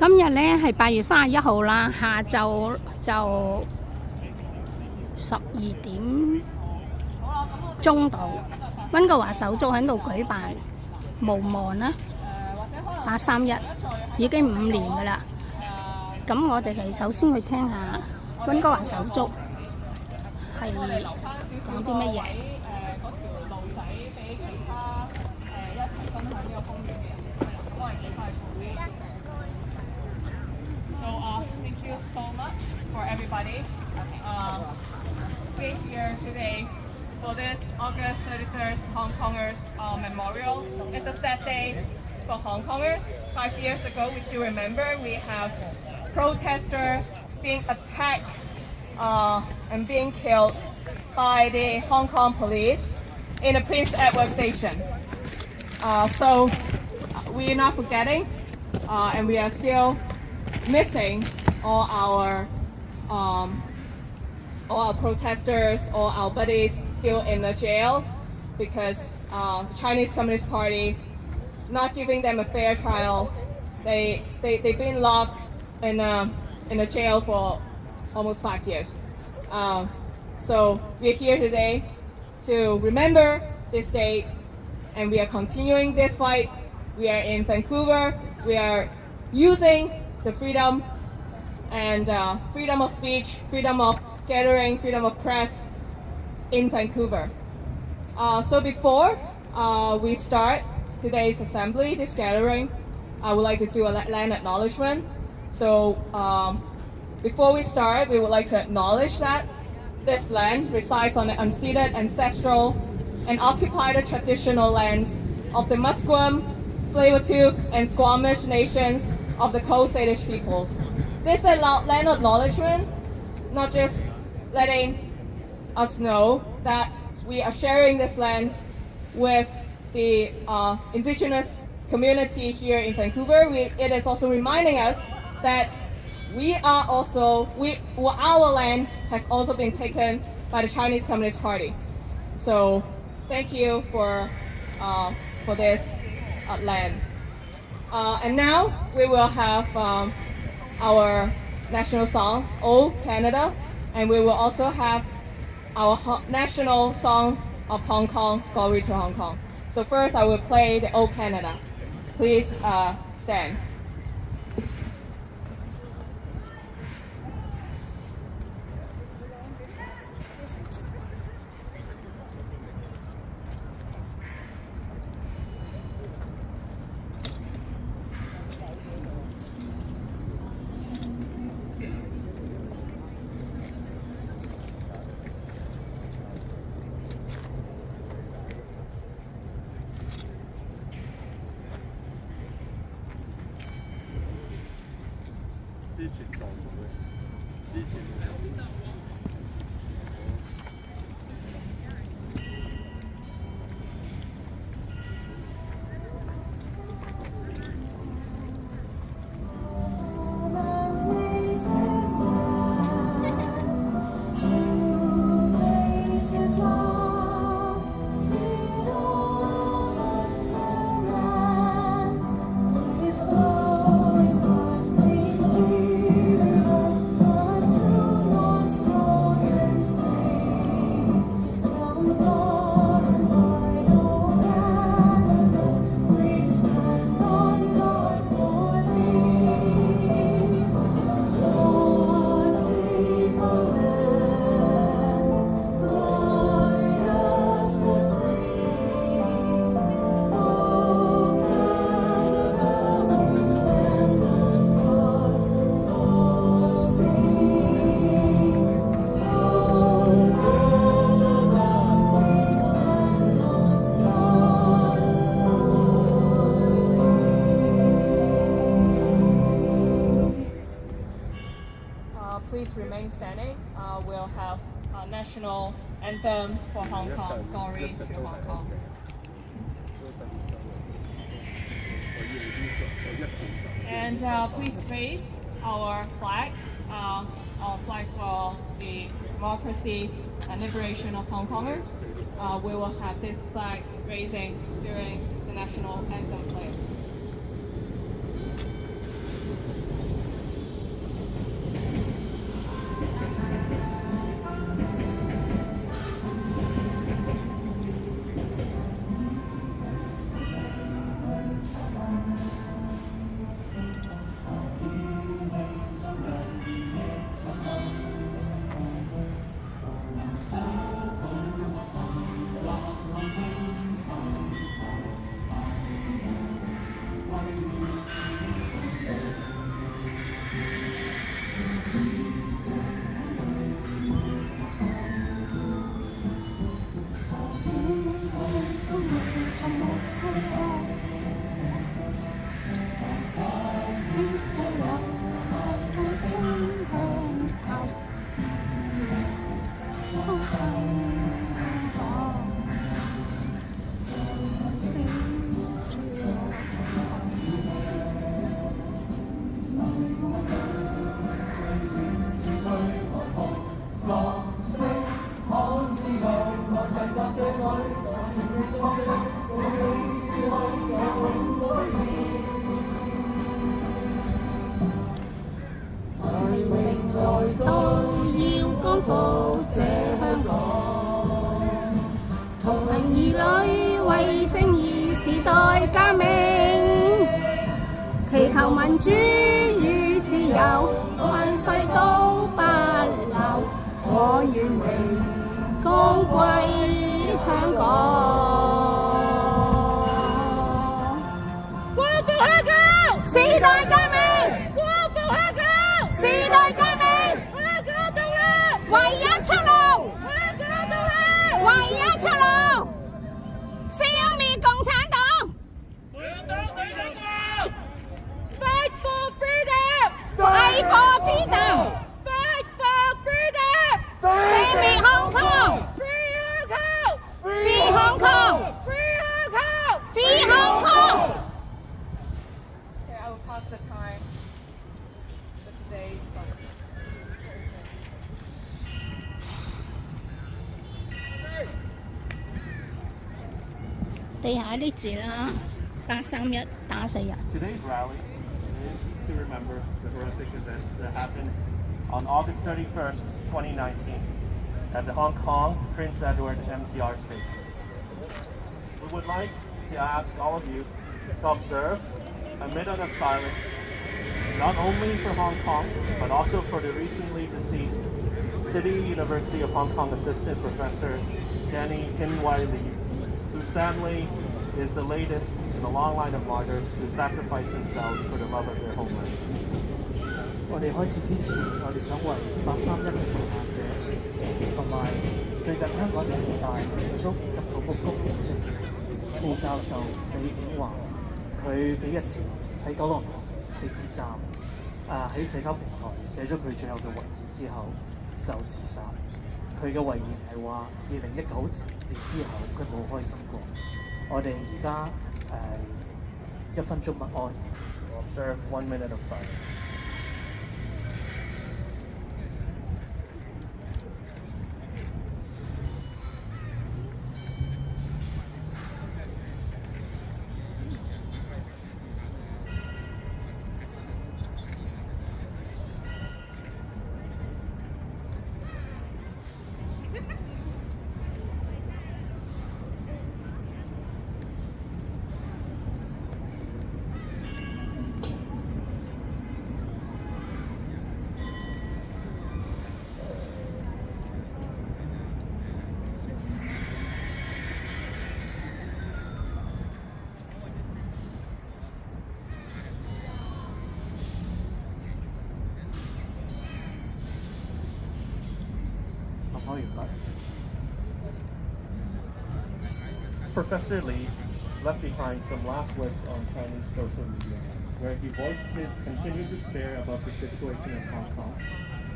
今日呢係8月31號啦，下晝就12點鐘度，溫哥華手足喺度舉辦無望啦831，已經5年㗎啦。咁我哋係首先去聽下溫哥華手足係講啲乜嘢。Thank you so much for everybody being here today for this August 31st Hong Kongers Memorial. It's a sad day for Hong Kongers. 5 years ago, we still remember we have protesters being attacked and being killed by the Hong Kong police in the Prince Edward Station. So we're not forgetting, and we are still missing all our protesters, all our buddies still in the jail because the Chinese Communist Party not giving them a fair trial. They've been locked in a jail for almost 5 years. So we're here today to remember this day, and we are continuing this fight. We are in Vancouver. We are using the freedom and freedom of speech, freedom of gathering, freedom of press in Vancouver. So before we start today's assembly, this gathering, I would like to do a land acknowledgement. So before we start, we would like to acknowledge that this land resides on the unceded, ancestral, and occupied traditional lands of the Musqueam, Tsleil-Waututh, and Squamish nations of the Coast Salish peoples. This land acknowledgement, not just letting us know that we are sharing this land with the Indigenous community here in Vancouver. It is also reminding us that our land has also been taken by the Chinese Communist Party. So thank you for this land. And now we will have our national song, O Canada, and we will also have our national song of Hong Kong, Glory to Hong Kong. So first I will play the O Canada. Please stand. Please remain standing. We'll have a national anthem for Hong Kong, Glory to Hong Kong. And please face our flags. Our flags for the democracy and liberation of Hong Kongers. We will have this flag raising during the national anthem play. 求民主與自由，萬歲都不留。我願榮光歸香港。光復香港，時代革命！光復香港，時代革命！香港獨立，唯一出路！香港獨立，唯一出路！消滅共產黨！Fight for freedom! Fight for freedom! Fight for freedom! Free Hong Kong! Free Hong Kong! Free Hong Kong! Free Hong Kong! Free Hong Kong! Okay, I will pass the time for today's talk. 地下啲字啦，831打死人。 Today's rally is to remember the horrific events that happened on August 31st, 2019 at the Hong Kong Prince Edward MTR station. We would like to ask all of you to observe a minute of silence, not only for Hong Kong, but also for the recently deceased City University of Hong Kong Assistant Professor Danny Hin-Wai Lee, who sadly is the latest in a long line of martyrs who sacrificed themselves for the love of their homeland. 我哋開始之前，我哋想為831嘅受難者，同埋最近香港城大民族及土木工程師副教授李顯華，佢幾日前喺九龍地鐵站喺社交平台寫咗佢最後嘅遺言之後就自殺。佢嘅遺言係話2019年之後佢冇開心過。我哋而家1分鐘默哀。We'll observe 1 minute of silence. Professor Lee left behind some last words on Chinese social media, where he voiced his continued despair about the situation in Hong Kong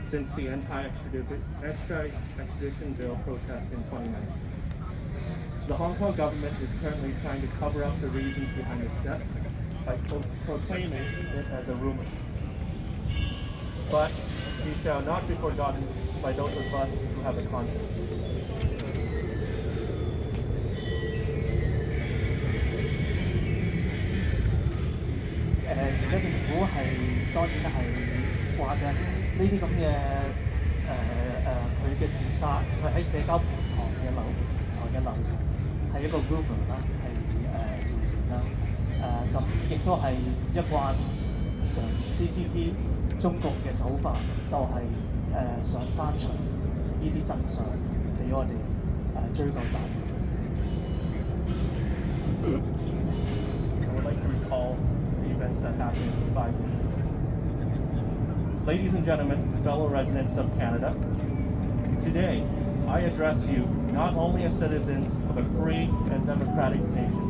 since the anti-extradition bill protest in 2019. The Hong Kong government is currently trying to cover up the reasons behind its death by proclaiming it as a rumor. But he shall not be forgotten by those of us who have a conscience. 而家政府當然係話緊呢啲咁嘅佢嘅自殺，佢喺社交平台嘅流言係一個 rumor 啦，係謠言啦。咁亦都係一貫常 CCP 中共嘅手法，就係想刪除呢啲真相，俾我哋追究責任。I would like to recall events that happened 5 years ago. Ladies and gentlemen, fellow residents of Canada, today I address you not only as citizens of a free and democratic nation,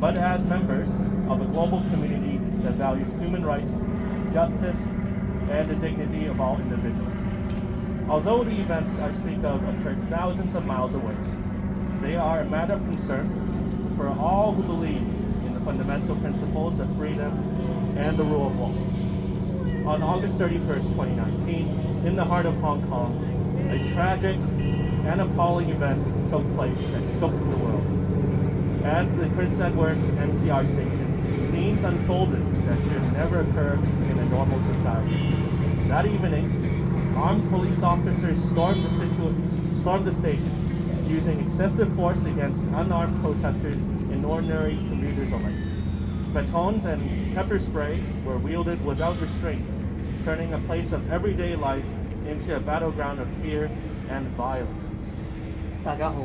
but as members of a global community that values human rights, justice, and the dignity of all individuals. Although the events I speak of occurred thousands of miles away, they are a matter of concern for all who believe in the fundamental principles of freedom and the rule of law. On August 31st, 2019, in the heart of Hong Kong, a tragic and appalling event took place that shook the world. At the Prince Edward MTR station, scenes unfolded that should never occur in a normal society. That evening, armed police officers stormed the station, using excessive force against unarmed protesters and ordinary commuters alike. Batons and pepper spray were wielded without restraint, turning a place of everyday life into a battleground of fear and violence. 大家好，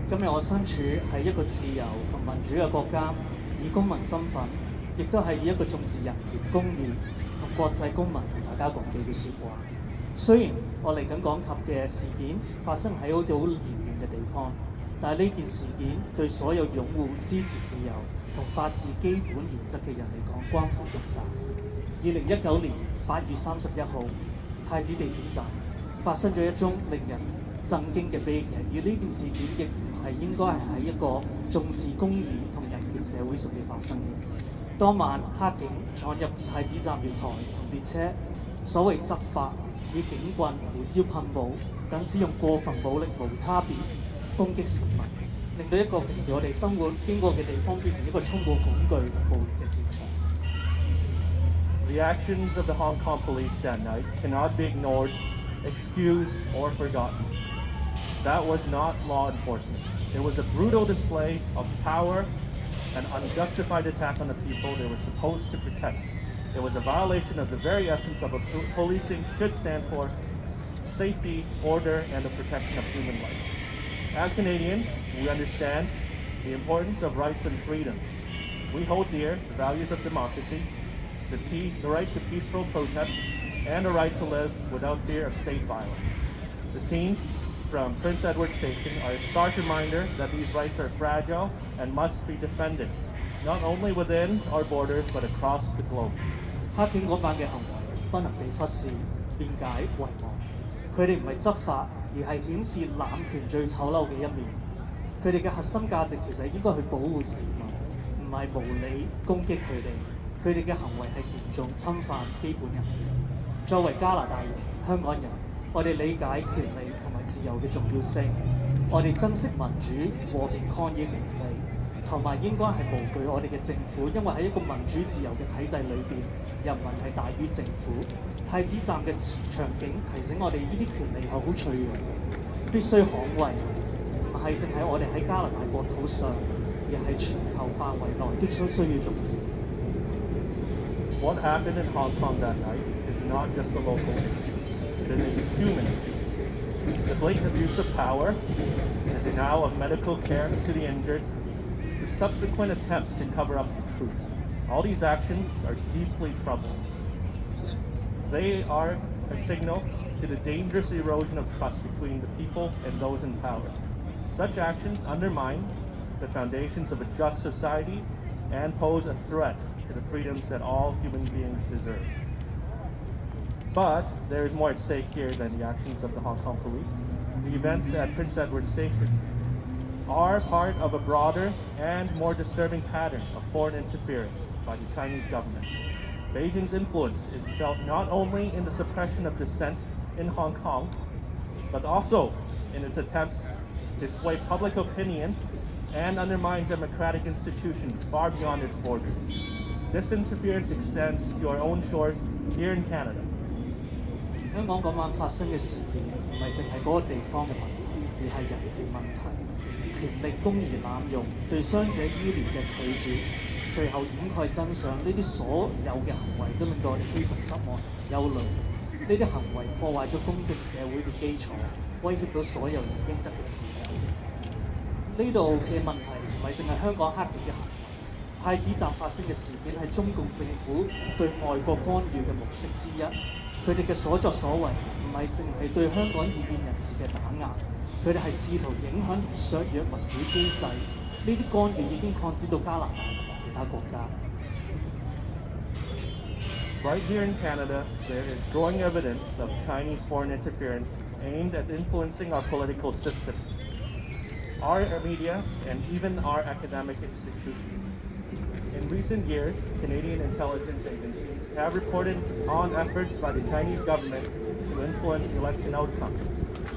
今日我身處係一個自由同民主嘅國家，以公民身份，亦都係以一個重視人權、公義同國際公民同大家講幾句説話。雖然我嚟緊講及嘅事件發生喺好似好遙遠嘅地方，但係呢件事件對所有擁護支持自由同法治基本原則嘅人嚟講關乎重大。2019年8月31號，太子地鐵站發生咗一宗令人震驚嘅悲劇，而呢件事件亦唔係應該係喺一個重視公義同人權社會上面發生嘅。當晚黑警闖入太子站月台同列車，所謂執法以警棍、胡椒噴霧等使用過分武力無差別攻擊市民，令到一個平時我哋生活經過嘅地方變成一個充滿恐懼同暴力嘅戰場。The actions of the Hong Kong police that night cannot be ignored, excused, or forgotten. That was not law enforcement. It was a brutal display of power, an unjustified attack on the people they were supposed to protect. It was a violation of the very essence of what policing should stand for: safety, order, and the protection of human life. As Canadians, we understand the importance of rights and freedom. We hold dear the values of democracy, the right to peaceful protest, and the right to live without fear of state violence. The scenes from Prince Edward Station are a stark reminder that these rights are fragile and must be defended, not only within our borders but across the globe. 黑警嗰班嘅行為不能被忽視、辯解、遺忘。佢哋唔係執法，而係顯示濫權最醜陋嘅一面。佢哋嘅核心價值其實應該去保護市民，唔係無理攻擊佢哋。佢哋嘅行為係嚴重侵犯基本人權。作為加拿大人、香港人，我哋理解權利同埋自由嘅重要性，我哋珍惜民主、和平抗議權利，同埋應該係無懼我哋嘅政府，因為喺一個民主自由嘅體制裏邊，人民係大於政府。太子站嘅場景提醒我哋呢啲權利係好脆弱嘅，必須捍衛，唔係淨係我哋喺加拿大國土上，而係全球範圍內都需要重視。What happened in Hong Kong that night is not just a local issue. It is a human issue. The blatant abuse of power, the denial of medical care to the injured, the subsequent attempts to cover up the truth. All these actions are deeply troubling. They are a signal to the dangerous erosion of trust between the people and those in power. Such actions undermine the foundations of a just society and pose a threat to the freedoms that all human beings deserve. But there is more at stake here than the actions of the Hong Kong police. The events at Prince Edward Station are part of a broader and more disturbing pattern of foreign interference by the Chinese government. Beijing's influence is felt not only in the suppression of dissent in Hong Kong, but also in its attempts to sway public opinion and undermine democratic institutions far beyond its borders. This interference extends to our own shores here in Canada. 香港嗰晚發生嘅事件唔係淨係嗰個地方嘅問題，而係人權問題、權力公義濫用、對傷者醫療嘅拒絕，隨後掩蓋真相。呢啲所有嘅行為都令到我哋非常失望、憂慮。呢啲行為破壞咗公正社會嘅基礎，威脅到所有人應得嘅自由。呢度嘅問題唔係淨係香港黑警嘅行為，太子站發生嘅事件係中共政府對外國干預嘅模式之一。佢哋嘅所作所為唔係淨係對香港異見人士嘅打壓，佢哋係試圖影響同削弱民主機制。呢啲干預已經擴展到加拿大同埋其他國家。Right here in Canada, there is growing evidence of Chinese foreign interference aimed at influencing our political system, our media, and even our academic institutions. In recent years, Canadian intelligence agencies have reported on efforts by the Chinese government to influence election outcomes,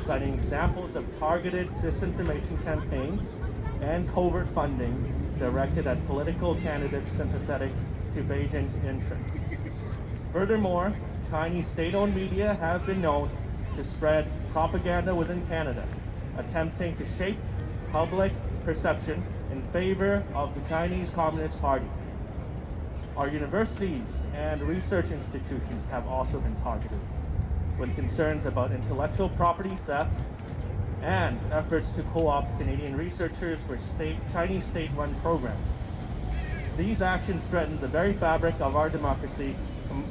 citing examples of targeted disinformation campaigns and covert funding directed at political candidates sympathetic to Beijing's interests. Furthermore, Chinese state-owned media have been known to spread propaganda within Canada, attempting to shape public perception in favor of the Chinese Communist Party. Our universities and research institutions have also been targeted, with concerns about intellectual property theft and efforts to co-opt Canadian researchers for Chinese state-run programs. These actions threaten the very fabric of our democracy,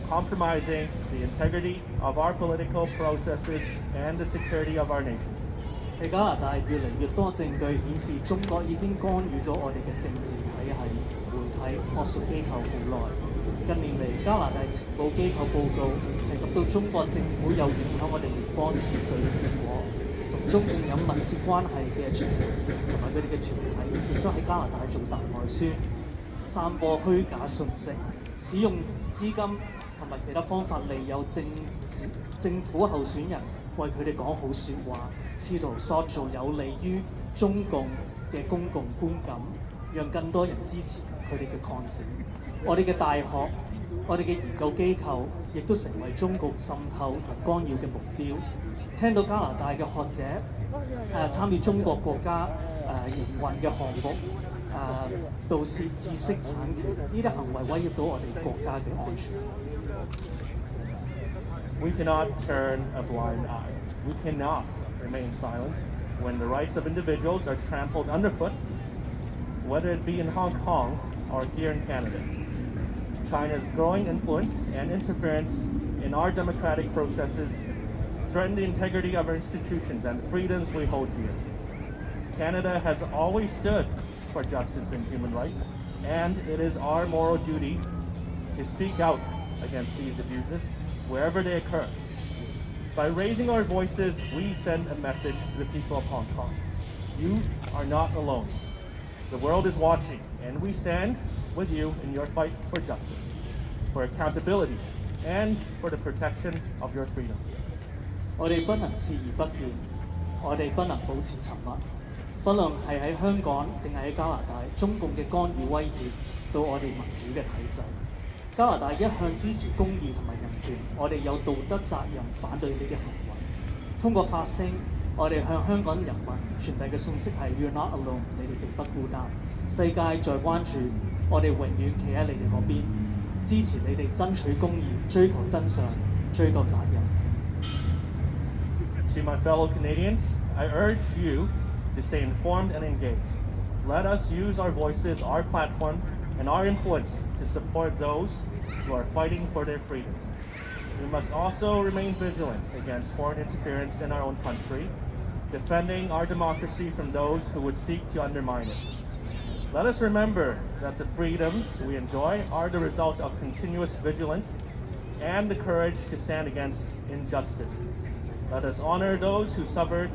compromising the integrity of our political processes and the security of our nation. 喺加拿大越嚟越多證據顯示，中國已經干預咗我哋嘅政治體系、媒體、學術機構好耐。近年嚟，加拿大情報機構報告提及到中國政府有影響我哋聯邦選舉嘅結果，同中共有密切關係嘅傳媒同埋佢哋嘅團體，亦都喺加拿大做大外宣，散播虛假信息，使用資金同埋其他方法利誘政府候選人為佢哋講好説話，試圖塑造有利於中共嘅公共觀感，讓更多人支持佢哋嘅抗戰。我哋嘅大學、我哋嘅研究機構亦都成為中共滲透同干擾嘅目標。聽到加拿大嘅學者參與中國國家營運嘅項目，盜竊知識產權，呢啲行為威脅到我哋國家嘅安全。We cannot turn a blind eye. We cannot remain silent when the rights of individuals are trampled underfoot, whether it be in Hong Kong or here in Canada. China's growing influence and interference in our democratic processes threaten the integrity of our institutions and freedoms we hold dear. Canada has always stood for justice and human rights, and it is our moral duty to speak out against these abuses wherever they occur. By raising our voices, we send a message to the people of Hong Kong. You are not alone. The world is watching, and we stand with you in your fight for justice, for accountability, and for the protection of your freedom. 我哋不能視而不見，我哋不能保持沉默。不論係喺香港定係喺加拿大，中共嘅干預威脅到我哋民主嘅體制。加拿大一向支持公義同埋人權，我哋有道德責任反對呢啲行為。通過發聲，我哋向香港人民傳遞嘅信息係 You're not alone， 你哋並不孤單。世界在關注，我哋永遠企喺你哋嗰邊，支持你哋爭取公義、追求真相、追究責任。To my fellow Canadians, I urge you to stay informed and engaged. Let us use our voices, our platform, and our influence to support those who are fighting for their freedoms. We must also remain vigilant against foreign interference in our own country, defending our democracy from those who would seek to undermine it. Let us remember that the freedoms we enjoy are the result of continuous vigilance and the courage to stand against injustice. Let us honor those who suffered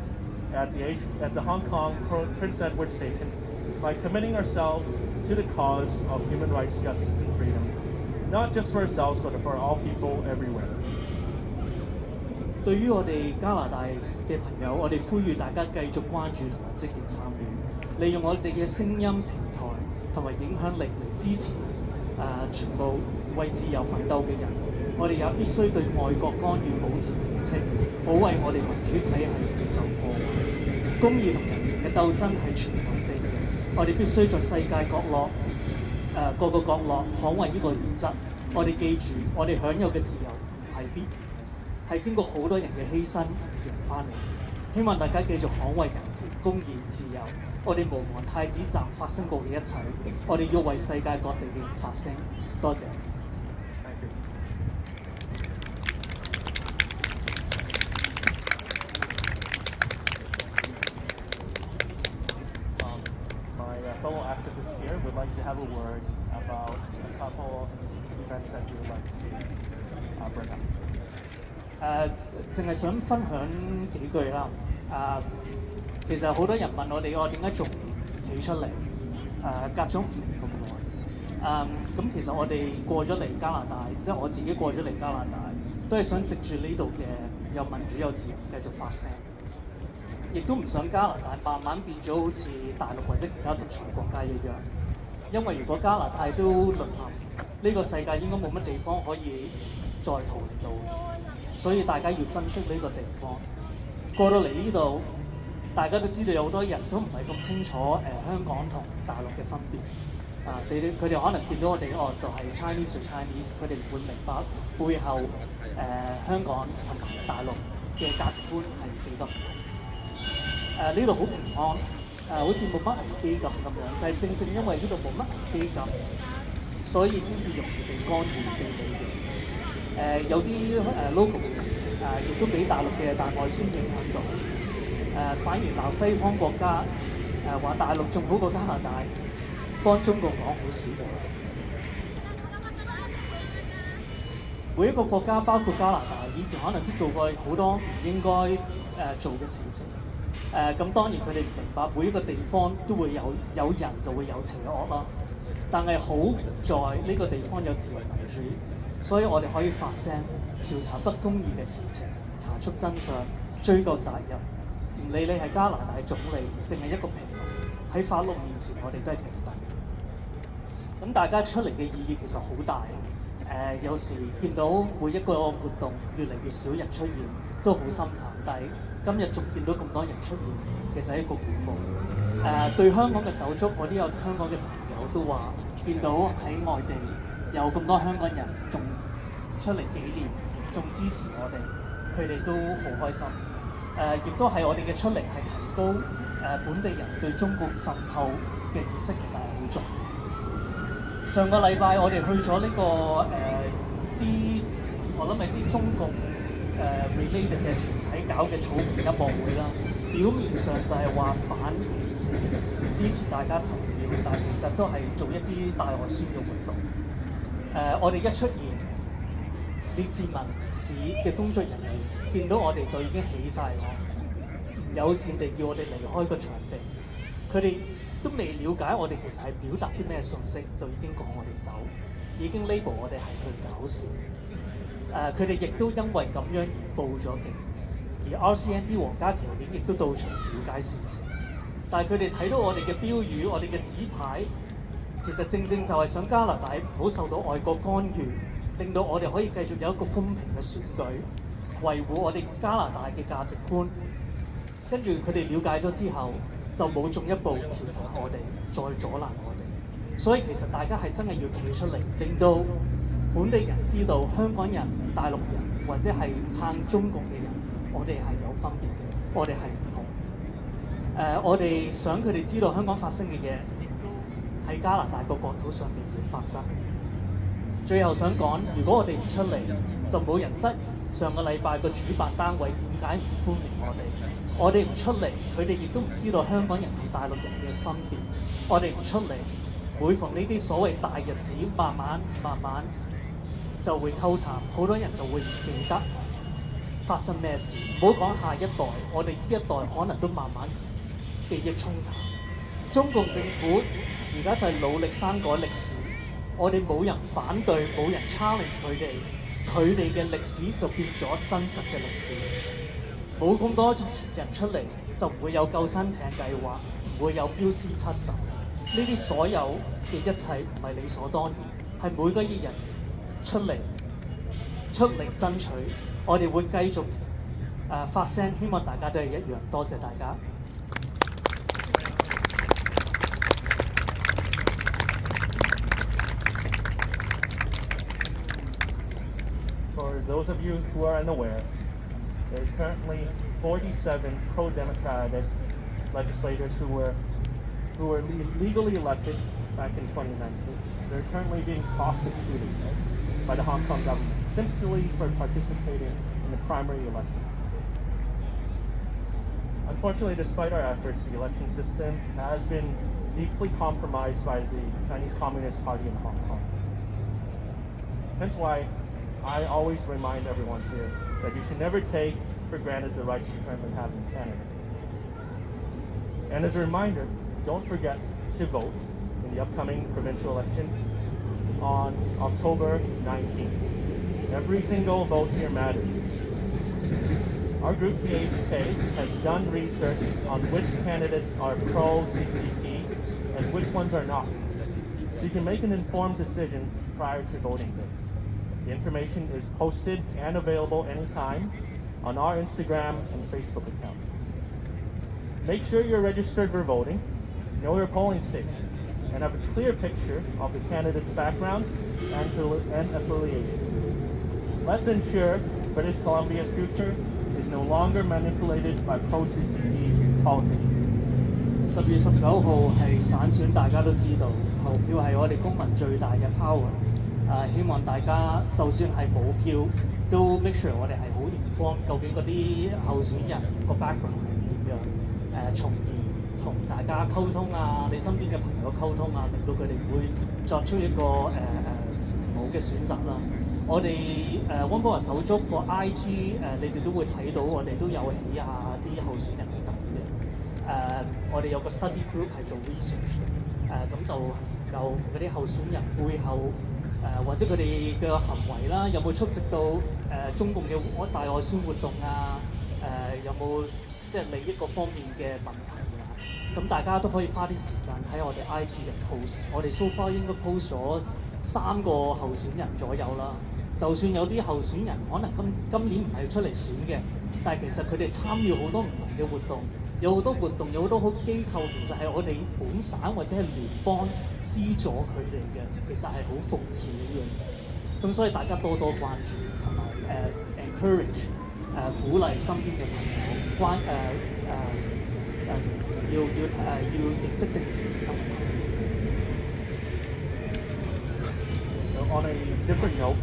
at the Hong Kong Prince Edward Station by committing ourselves to the cause of human rights, justice, and freedom, not just for ourselves, but for all people everywhere. 對於我哋加拿大嘅朋友，我哋呼籲大家繼續關注同埋積極參與，利用我哋嘅聲音平台同埋影響力嚟支持全部為自由奮鬥嘅人。我哋也必須對外國干預保持警惕，保衛我哋民主體系唔受破壞。公義同人權嘅鬥爭係全球性嘅，我哋必須在世界各個角落捍衛呢個原則。我哋記住，我哋享有嘅自由唔係必然，係經過好多人嘅犧牲贏翻嚟。希望大家繼續捍衛人權、公義、自由。我哋無忘太子站發生過嘅一切，我哋要為世界各地嘅人發聲。多謝。Fellow activists here would like to have a word about a couple events that you would like to bring up. 淨係想分享幾句啦。其實好多人問我哋，點解仲企出嚟？隔咗5年咁耐。咁其實我哋過咗嚟加拿大，即係我自己過咗嚟加拿大，都係想藉住呢度嘅有民主有自由繼續發聲。亦都唔想加拿大慢慢變咗好似大陸或者其他獨裁國家一樣，因為如果加拿大都淪陷，呢個世界應該冇乜地方可以再逃離到，所以大家要珍惜呢個地方。過到嚟呢度，大家都知道有好多人都唔係咁清楚香港同大陸嘅分別，佢哋可能見到我哋就係 Chinese to Chinese， 佢哋唔會明白背後香港同埋大陸嘅價值觀係幾多唔同。呢度好平安，好似冇乜危機感咁樣，就係正因為呢度冇乜危機感，所以先至容易被干預被理解。有啲local 亦都俾大陸嘅大外宣影響到，反而鬧西方國家，話大陸仲好過加拿大，幫中國講好少嘅。每一個國家包括加拿大，以前可能都做過好多唔應該做嘅事情。咁當然佢哋唔明白每一個地方都會有人就會有邪惡啦。但係好在呢個地方有自由民主，所以我哋可以發聲，調查不公義嘅事情，查出真相，追究責任。唔理你係加拿大總理定係一個平民，喺法律面前我哋都係平等。咁大家出嚟嘅意義其實好大。有時見到每一個活動越嚟越少人出現，都好心淡。但係今日仲見到咁多人出現，其實係一個鼓舞。對香港嘅手足，我都有香港嘅朋友都話，見到喺外地有咁多香港人仲出嚟紀念，仲支持我哋，佢哋都好開心。亦都係我哋嘅出嚟係提高本地人對中共滲透嘅意識，其實係好重要。上個禮拜我哋去咗呢個我諗係啲中共related 嘅團體搞嘅草莓音樂會啦。表面上就係話反歧視，支持大家投票，但其實都係做一啲大外宣嘅活動。我哋一出現，列治文市嘅工作人員見到我哋就已經起晒我，唔友善地叫我哋離開個場地。佢哋都未了解我哋其實係表達啲咩信息，就已經趕我哋走，已經 label 我哋係去搞事。佢哋亦都因為咁樣而報咗警，而 RCMP 皇家騎警亦都到場了解事情。但係佢哋睇到我哋嘅標語、我哋嘅紙牌，其實正就係想加拿大唔好受到外國干預，令到我哋可以繼續有一個公平嘅選舉，維護我哋加拿大嘅價值觀。跟住佢哋了解咗之後，就冇進一步調查我哋，再阻攔我哋。所以其實大家係真係要企出嚟，令到本地人知道香港人、大陸人或者係撐中共嘅人，我哋係有分別嘅，我哋係唔同。我哋想佢哋知道香港發生嘅嘢，亦都喺加拿大個國土上面會發生。最後想講，如果我哋唔出嚟，就冇人質疑上個禮拜個主辦單位點解唔歡迎我哋。我哋唔出嚟，佢哋亦都唔知道香港人同大陸人嘅分別。我哋唔出嚟，每逢呢啲所謂大日子，慢慢就會溝淡，好多人就會唔記得發生咩事。唔好講下一代，我哋呢一代可能都慢慢記憶沖淡。中共政府而家就係努力刪改歷史，我哋冇人反對，冇人 challenge 佢哋嘅歷史就變咗真實嘅歷史。冇咁多人出嚟，就唔會有救生艇計劃，唔會有標 C-70。呢啲所有嘅一切唔係理所當然，係每個人出力爭取。我哋會繼續發聲，希望大家都係一樣。多謝大家。For those of you who are unaware, there are currently 47 pro-democratic legislators who were legally elected back in 2019. They're currently being prosecuted by the Hong Kong government simply for participating in the primary election. Unfortunately, despite our efforts, the election system has been deeply compromised by the Chinese Communist Party in Hong Kong. Hence why I always remind everyone here that you should never take for granted the rights you currently have in Canada. And as a reminder, don't forget to vote in the upcoming provincial election on October 19th. Every single vote here matters. Our group, PHK, has done research on which candidates are pro-CCP and which ones are not, so you can make an informed decision prior to voting day. The information is posted and available anytime on our Instagram and Facebook accounts. Make sure you're registered for voting, know your polling station, and have a clear picture of the candidates' backgrounds and affiliations. Let's ensure British Columbia's future is no longer manipulated by pro-CCP politicians. 10月19號係省選，大家都知道，投票係我哋公民最大嘅 power。希望大家就算係冇票，都 make sure 我哋係好 inform 究竟嗰啲候選人個 background 係點樣，從而同大家溝通啊，你身邊嘅朋友溝通啊，令到佢哋會作出一個好嘅選擇啦。我哋溫哥華手足個 IG 你哋都會睇到，我哋都有起下啲候選人嘅等嘅。我哋有個 study group 係做 research 嘅，咁就研究嗰啲候選人背後或者佢哋嘅行為啦，有冇出席到中共嘅大外宣活動啊？有冇即係利益嗰方面嘅問題啊？咁大家都可以花啲時間睇我哋 IG 嘅 post。我哋 so far 應該 post 咗3個候選人左右啦。就算有啲候選人可能今年唔係出嚟選嘅，但係其實佢哋參與好多唔同嘅活動，有好多活動，有好多好機構，其實係我哋本省或者係聯邦資助佢哋嘅，其實係好諷刺嘅呢樣嘢。咁所以大家多多關注同埋encourage 鼓勵身邊嘅朋友要認識政治嘅問題。On a different note,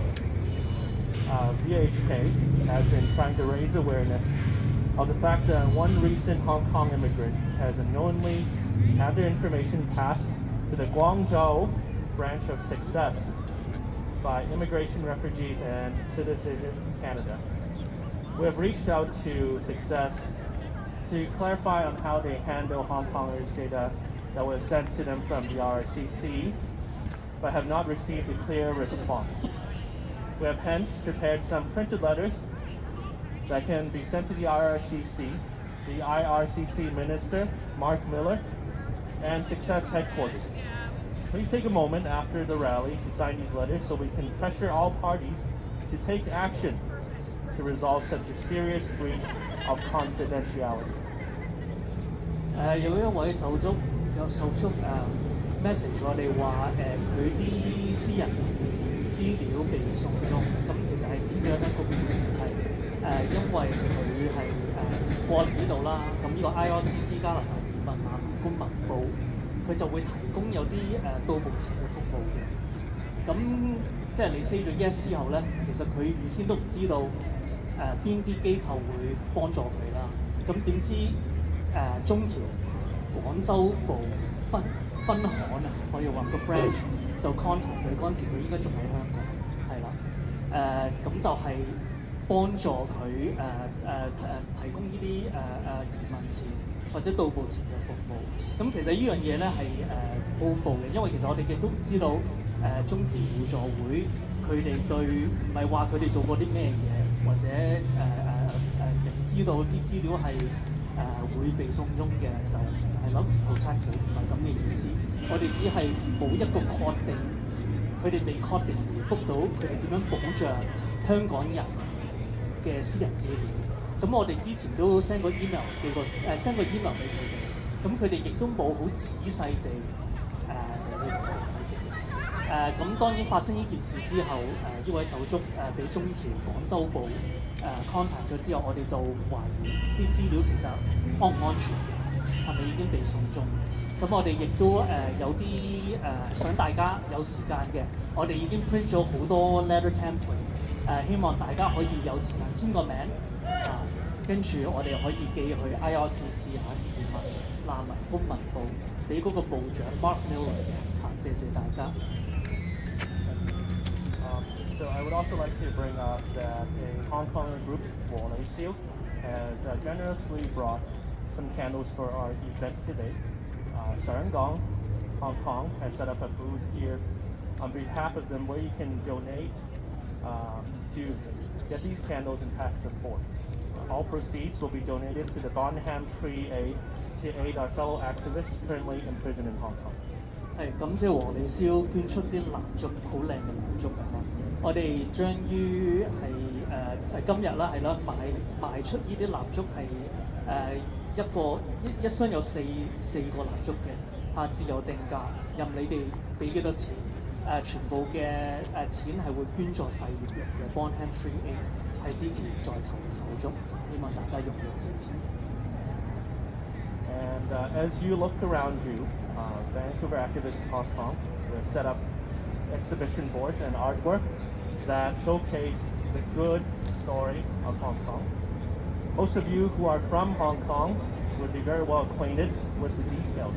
VHK has been trying to raise awareness of the fact that one recent Hong Kong immigrant has unknowingly had their information passed to the Guangzhou branch of Success by Immigration, Refugees and Citizenship Canada. We have reached out to Success to clarify on how they handle Hong Kongers' data that was sent to them from the RRCC, but have not received a clear response. We have hence prepared some printed letters that can be sent to the IRCC, the IRCC Minister, Mark Miller, and Success Headquarters. Please take a moment after the rally to sign these letters so we can pressure all parties to take action to resolve such a serious breach of confidentiality. 有一位手足message 我哋話佢啲私人資料被送中，咁其實係點樣咧？個故事係因為佢係過嚟呢度啦，咁呢個 IRCC 加拿大移民官民部，佢就會提供有啲到目前嘅服務嘅。咁即係你 say 咗 yes 之後咧，其實佢預先都唔知道邊啲機構會幫助佢啦。咁點知中僑廣州部分行啊，可以話個 branch 就 contact 佢嗰陣時，佢應該仲喺香港，係啦，咁就係幫助佢提供呢啲移民前或者到埗前嘅服務。咁其實呢樣嘢咧係好恐怖嘅，因為其實我哋亦都唔知道中僑互助會佢哋對唔係話佢哋做過啲咩嘢，或者明知道啲資料係會被送中嘅就。係諗唔 protect 佢，唔係咁嘅意思。我哋只係冇一個確定，佢哋未確定回覆到佢哋點樣保障香港人嘅私人資料。咁我哋之前都 send 個 email send 個 email 俾佢哋，咁佢哋亦都冇好仔細地嚟去同我哋解釋。咁當然發生呢件事之後，呢位手足俾中僑廣州部contact 咗之後，我哋就懷疑啲資料其實安唔安全嘅。係咪已經被送中？咁我哋亦都有啲想大家有時間嘅，我哋已經 print 咗好多 letter template， 希望大家可以有時間簽個名，跟住我哋可以寄去 IRCC 移民難民公民部，俾嗰個部長 Mark Miller 嘅，謝謝大家。So I would also like to bring up that a Hong Konger group, Wallaceo, has generously brought some candles for our event today. Sarangong, Hong Kong has set up a booth here on behalf of them where you can donate to get these candles in packs of 4. All proceeds will be donated to the Bonham Tree Aid to aid our fellow activists currently imprisoned in Hong Kong. 係感謝黃利霄捐出啲蠟燭，好靚嘅蠟燭啊！我哋將於係今日啦，係啦，賣出呢啲蠟燭係一箱有四個蠟燭嘅自由定價，任你哋俾幾多錢，全部嘅錢係會捐助細業用嘅 Bonham Free Aid， 係支持在囚嘅手足，希望大家踴躍支持。And as you look around you, Vancouver activists Hong Kong have set up exhibition boards and artwork that showcase the good story of Hong Kong. Most of you who are from Hong Kong would be very well acquainted with the details.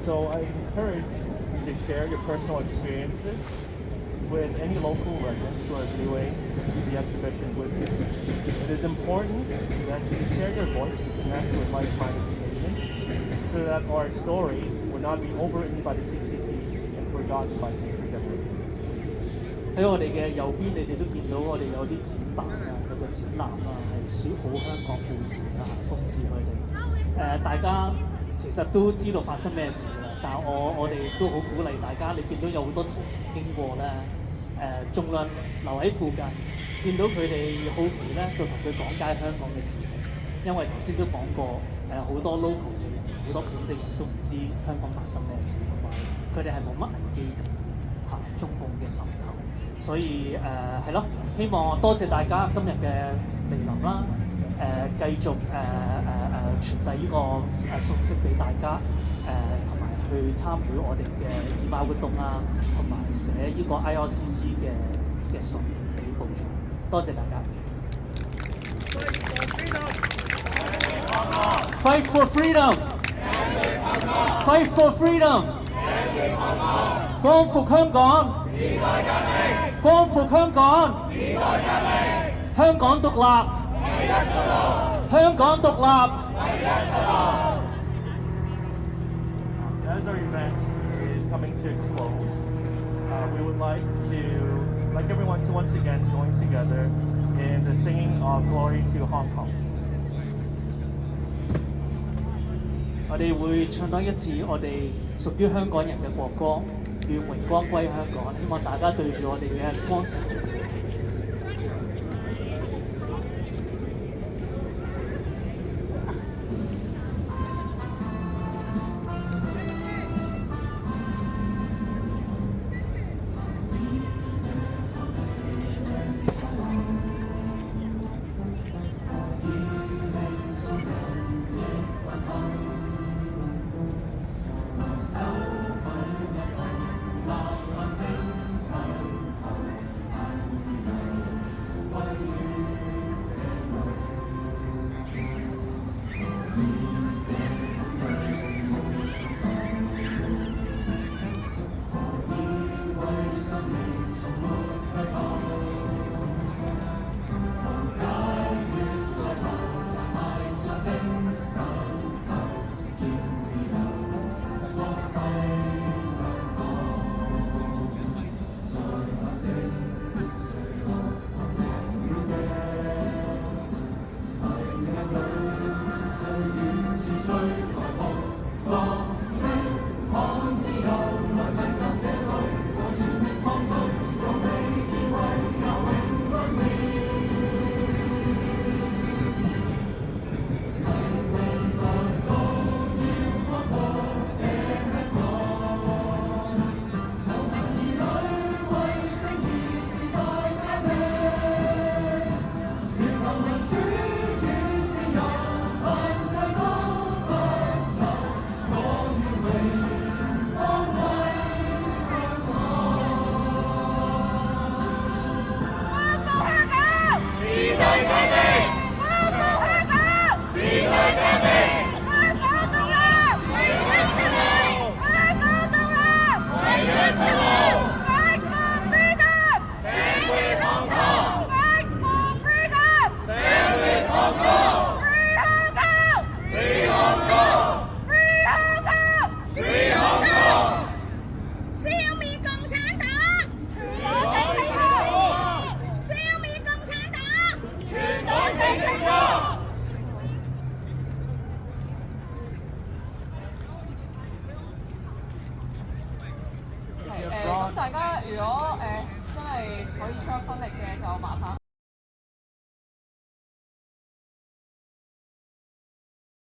So I encourage you to share your personal experiences with any local residents who are viewing the exhibition with you. It is important that you share your voice and connect with like-minded Canadians so that our story will not be overwritten by the CCP and forgotten by future generations. 喺我哋嘅右邊，你哋都見到我哋有啲展板啊，有個展覽啊，係説好香港故事啊，諷刺佢哋。大家其實都知道發生咩事㗎啦，但係我哋都好鼓勵大家，你見到有好多途人經過咧，盡量留喺附近，見到佢哋好奇咧，就同佢講解香港嘅事情。因為頭先都講過，好多 local 嘅人，好多本地人都唔知香港發生咩事，同埋佢哋係冇乜危機感嚇中共嘅滲透。所以係咯，希望多謝大家今日嘅嚟臨啦，繼續傳遞呢個信息俾大家，同埋去參與我哋嘅義賣活動啊，同埋寫呢個 IRCC 嘅信俾部長。多謝大家。Fight for freedom! Fight for freedom! 光復香港！時代革命！光復香港！時代革命！香港獨立！唯一出路！香港獨立！唯一出路！ As our event is coming to a close, we would like everyone to once again join together in the singing of Glory to Hong Kong. 我哋會唱多一次我哋屬於香港人嘅國歌，願榮光歸香港。希望大家對住我哋嘅光時。大家如果真係可以出分力嘅，就麻